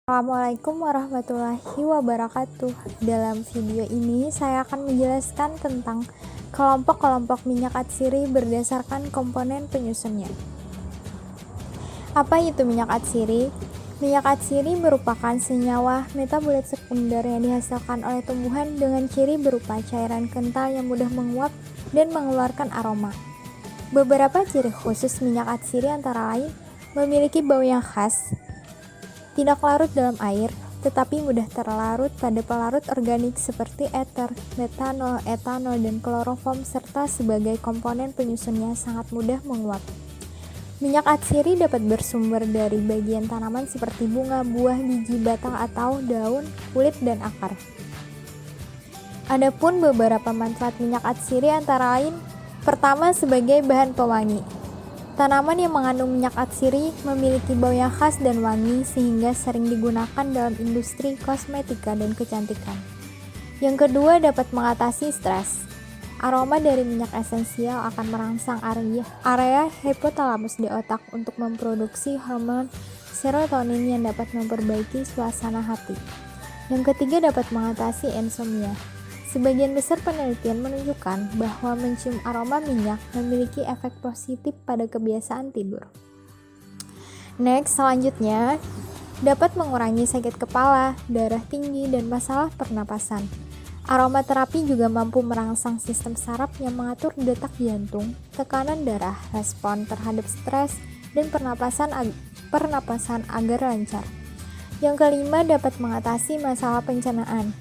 Assalamualaikum warahmatullahi wabarakatuh. Dalam video ini saya akan menjelaskan tentang kelompok-kelompok minyak atsiri berdasarkan komponen penyusunnya. Apa itu minyak atsiri? Minyak atsiri merupakan senyawa metabolit sekunder yang dihasilkan oleh tumbuhan dengan ciri berupa cairan kental yang mudah menguap dan mengeluarkan aroma. Beberapa ciri khusus minyak atsiri antara lain memiliki bau yang khas, tidak larut dalam air, tetapi mudah terlarut pada pelarut organik seperti ether, metanol, etanol, dan kloroform, serta sebagai komponen penyusunnya sangat mudah menguap. Minyak atsiri dapat bersumber dari bagian tanaman seperti bunga, buah, biji, batang, atau daun, kulit, dan akar. Adapun beberapa manfaat minyak atsiri antara lain, pertama sebagai bahan pewangi. Tanaman yang mengandung minyak atsiri memiliki bau yang khas dan wangi sehingga sering digunakan dalam industri kosmetika dan kecantikan. Yang kedua, dapat mengatasi stres. Aroma dari minyak esensial akan merangsang area hipotalamus di otak untuk memproduksi hormon serotonin yang dapat memperbaiki suasana hati. Yang ketiga, dapat mengatasi insomnia. Sebagian besar penelitian menunjukkan bahwa mencium aroma minyak memiliki efek positif pada kebiasaan tidur. Selanjutnya, dapat mengurangi sakit kepala, darah tinggi, dan masalah pernapasan. Aromaterapi juga mampu merangsang sistem saraf yang mengatur detak jantung, tekanan darah, respon terhadap stres, dan pernapasan agar lancar. Yang kelima, dapat mengatasi masalah pencernaan.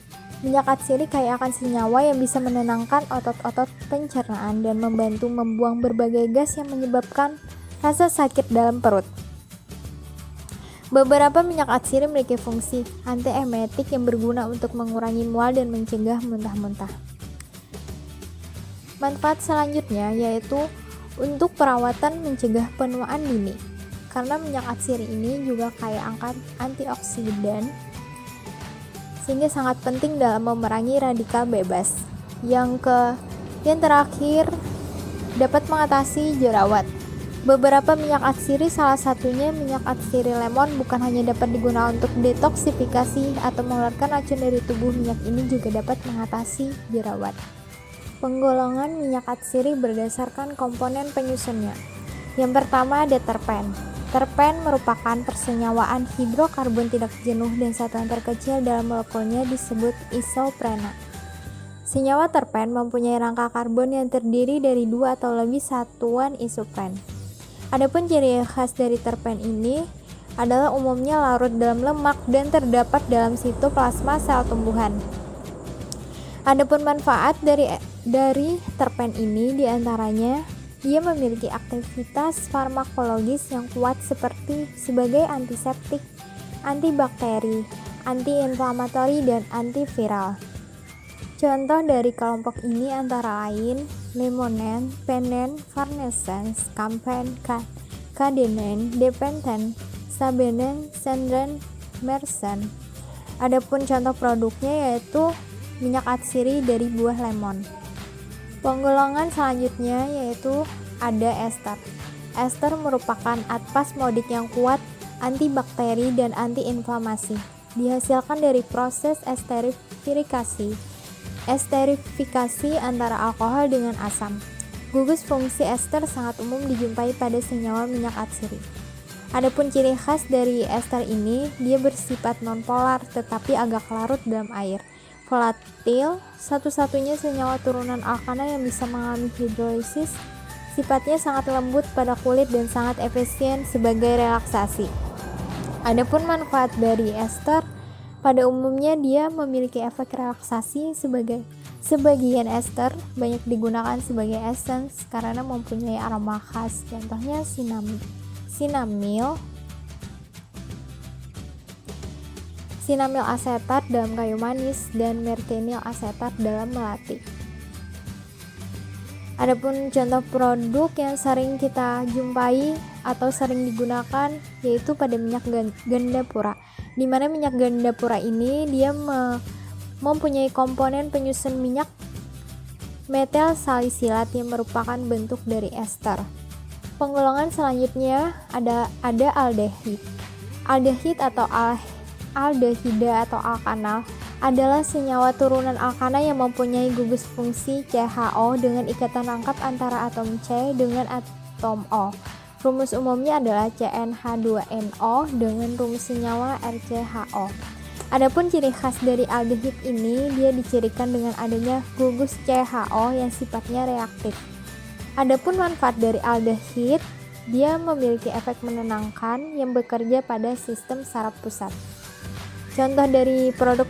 Minyak atsiri kaya akan senyawa yang bisa menenangkan otot-otot pencernaan dan membantu membuang berbagai gas yang menyebabkan rasa sakit dalam perut. Beberapa minyak atsiri memiliki fungsi antiemetik yang berguna untuk mengurangi mual dan mencegah muntah-muntah. Manfaat selanjutnya yaitu untuk perawatan mencegah penuaan dini. Karena minyak atsiri ini juga kaya akan antioksidan, sehingga sangat penting dalam memerangi radikal bebas. Yang terakhir, dapat mengatasi jerawat. Beberapa minyak atsiri, salah satunya minyak atsiri lemon, bukan hanya dapat digunakan untuk detoksifikasi atau mengeluarkan racun dari tubuh. Minyak ini juga dapat mengatasi jerawat. Penggolongan minyak atsiri berdasarkan komponen penyusunnya. Yang pertama ada terpen. Terpen merupakan persenyawaan hidrokarbon tidak jenuh dan satuan terkecil dalam molekulnya disebut isoprena. Senyawa terpen mempunyai rangka karbon yang terdiri dari 2 atau lebih satuan isopren. Adapun ciri khas dari terpen ini adalah umumnya larut dalam lemak dan terdapat dalam sitoplasma sel tumbuhan. Adapun manfaat dari terpen ini diantaranya ia memiliki aktivitas farmakologis yang kuat sebagai antiseptik, antibakteri, antiinflamatori, dan antiviral. Contoh dari kelompok ini antara lain lemonen, penen, farnesens, kampen, kadenen, depenten, sabenen, sendren, mersen. Adapun contoh produknya yaitu minyak atsiri dari buah lemon. Penggolongan selanjutnya yaitu ada ester. Ester merupakan atpasmodik yang kuat, antibakteri, dan antiinflamasi. Dihasilkan dari proses esterifikasi antara alkohol dengan asam. Gugus fungsi ester sangat umum dijumpai pada senyawa minyak atsiri. Adapun ciri khas dari ester ini, dia bersifat nonpolar tetapi agak larut dalam air. Volatil, satu-satunya senyawa turunan alkana yang bisa mengalami hidrolisis. Sifatnya sangat lembut pada kulit dan sangat efisien sebagai relaksasi. Adapun manfaat dari ester, pada umumnya dia memiliki efek relaksasi. Sebagian ester banyak digunakan sebagai essence karena mempunyai aroma khas. Contohnya sinamil asetat dalam kayu manis dan mertenil asetat dalam melati. Adapun contoh produk yang sering kita jumpai atau sering digunakan yaitu pada minyak gandapura. Di mana minyak gandapura ini dia mempunyai komponen penyusun minyak metil salisilat yang merupakan bentuk dari ester. Penggolongan selanjutnya ada aldehid. Aldehid atau aldehida atau alkanal adalah senyawa turunan alkana yang mempunyai gugus fungsi CHO dengan ikatan rangkap antara atom C dengan atom O. Rumus umumnya adalah CnH2nO dengan rumus senyawa RCHO. Adapun ciri khas dari aldehid ini, dia dicirikan dengan adanya gugus CHO yang sifatnya reaktif. Adapun manfaat dari aldehid, dia memiliki efek menenangkan yang bekerja pada sistem saraf pusat. Contoh dari produk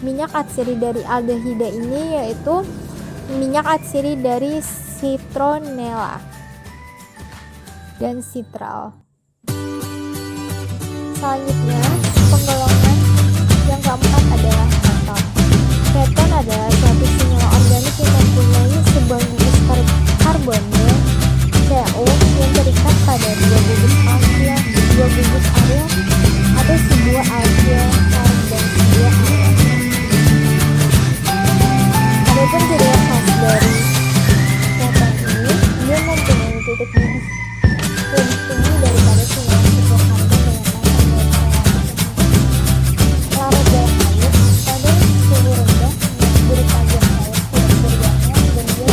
minyak atsiri dari aldehida ini yaitu minyak atsiri dari citronella dan citral. Selanjutnya, penggolongan yang keempat adalah keton. Keton adalah suatu senyawa organik yang mempunyai sebuah gugus karbonil CO yang terikat pada dua gugus area atau sebuah area dan sebuah area. Adapun ciri khas dari keton ini, dia mempunyai titik didih lebih tinggi daripada senyawa sebuah karbon dengan massa larut dalam air pada suhu rendah berupa gas air tidak berwarna dan dia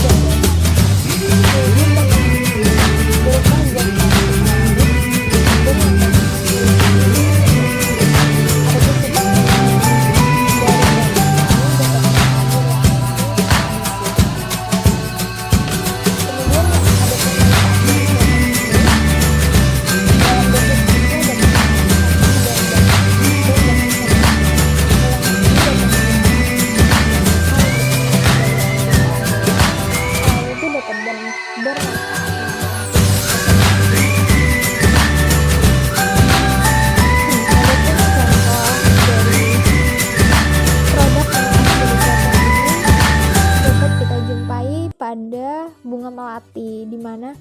berwarna suhu berupa gas pada bunga melati, di mana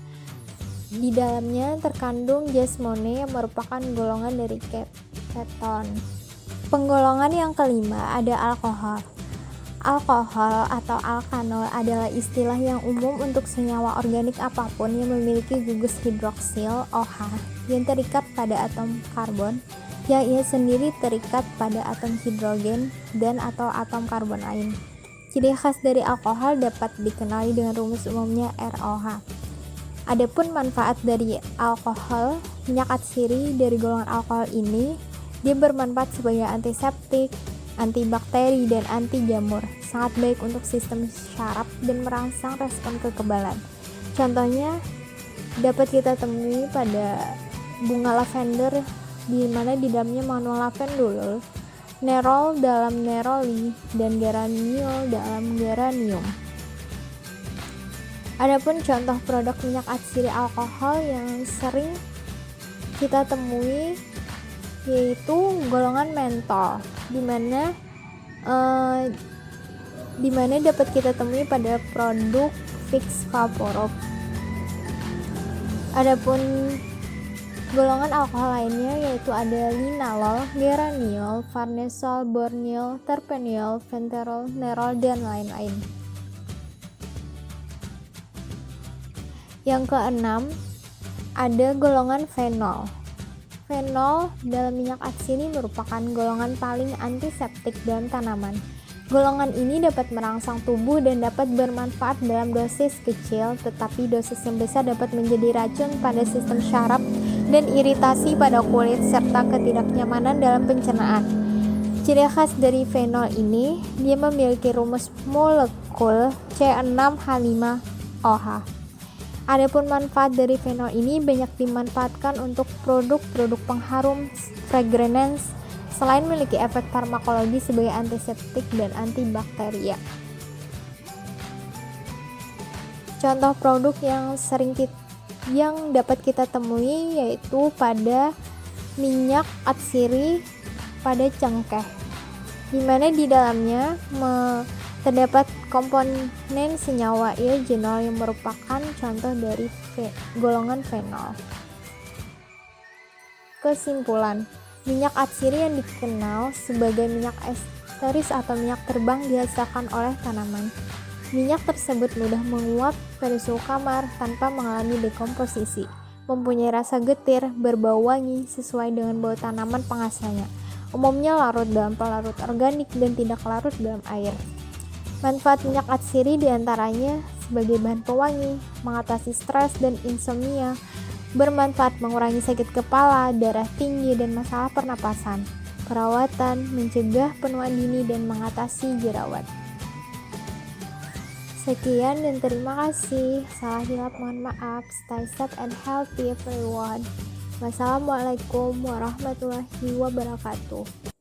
di dalamnya terkandung jasmone yang merupakan golongan dari keton. Penggolongan yang kelima ada alkohol. Alkohol atau alkanol adalah istilah yang umum untuk senyawa organik apapun yang memiliki gugus hidroksil OH yang terikat pada atom karbon, yang ia sendiri terikat pada atom hidrogen dan atau atom karbon lain. Ciri khas dari alkohol dapat dikenali dengan rumus umumnya ROH. Adapun manfaat dari alkohol, minyak atsiri dari golongan alkohol ini, dia bermanfaat sebagai antiseptik, antibakteri, dan anti jamur. Sangat baik untuk sistem syaraf dan merangsang respon kekebalan. Contohnya dapat kita temui pada bunga lavender, di mana di dalamnya mengandung lavendul, nerol dalam neroli, dan geraniol dalam geranium. Adapun contoh produk minyak atsiri alkohol yang sering kita temui yaitu golongan mentol, di mana dapat kita temui pada produk Vicks Vaporub. Adapun golongan alkohol lainnya yaitu ada linalol, geraniol, farnesol, borneol, terpeniol, venterol, nerol, dan lain-lain. Yang keenam, ada golongan fenol. Fenol dalam minyak atsiri merupakan golongan paling antiseptik dalam tanaman. Golongan ini dapat merangsang tubuh dan dapat bermanfaat dalam dosis kecil, tetapi dosis yang besar dapat menjadi racun pada sistem syaraf dan iritasi pada kulit serta ketidaknyamanan dalam pencernaan. Ciri khas dari fenol ini, dia memiliki rumus molekul C6H5OH. Adapun manfaat dari fenol ini banyak dimanfaatkan untuk produk-produk pengharum fragrance, selain memiliki efek farmakologi sebagai antiseptik dan antibakteria. Contoh produk yang dapat kita temui yaitu pada minyak atsiri pada cengkeh, di mana di dalamnya terdapat komponen senyawa eugenol yang merupakan contoh dari golongan fenol. Kesimpulan, minyak atsiri yang dikenal sebagai minyak esteris atau minyak terbang dihasilkan oleh tanaman. Minyak tersebut mudah menguap pada suhu kamar tanpa mengalami dekomposisi, mempunyai rasa getir, berbau wangi sesuai dengan bau tanaman penghasilnya. umumnya larut dalam pelarut organik dan tidak larut dalam air. Manfaat minyak atsiri diantaranya sebagai bahan pewangi, mengatasi stres dan insomnia, bermanfaat mengurangi sakit kepala, darah tinggi, dan masalah pernapasan, perawatan, mencegah penuaan dini, dan mengatasi jerawat. Sekian dan terima kasih. Salah hilap mohon maaf. Stay safe and healthy everyone. Wassalamualaikum warahmatullahi wabarakatuh.